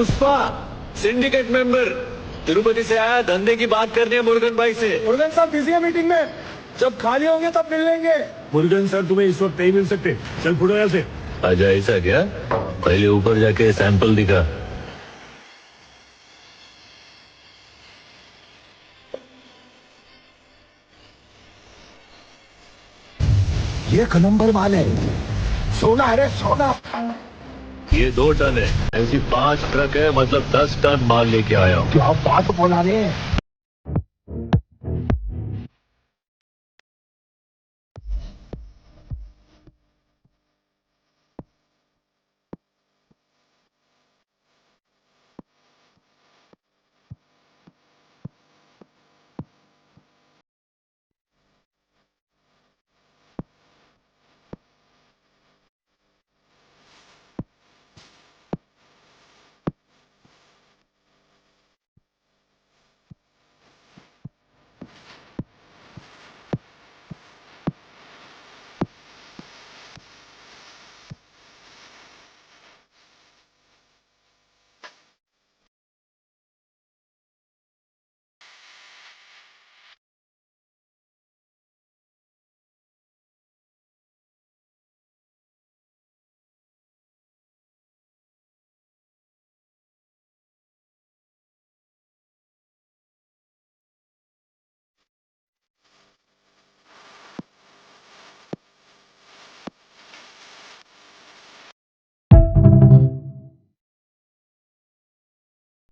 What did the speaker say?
Pushpa syndicate member Tirupati से आया, धंधे की बात करनी है मुरुगन भाई से। मुरुगन साहब बिजी है मीटिंग में, जब खाली होंगे तब मिल लेंगे। मुरुगन सर तुम्हें इस वक्त नहीं मिल सकते, चल फुटो यहाँ से। आजा, ऐसा क्या? पहले ऊपर जाके सैंपल दिखा। ये एक नंबर माल है, सोना है रे सोना। ये 2 टन है, ऐसी 5 ट्रक है, मतलब 10 टन माल लेके आया हूँ। क्या बात बोला रे।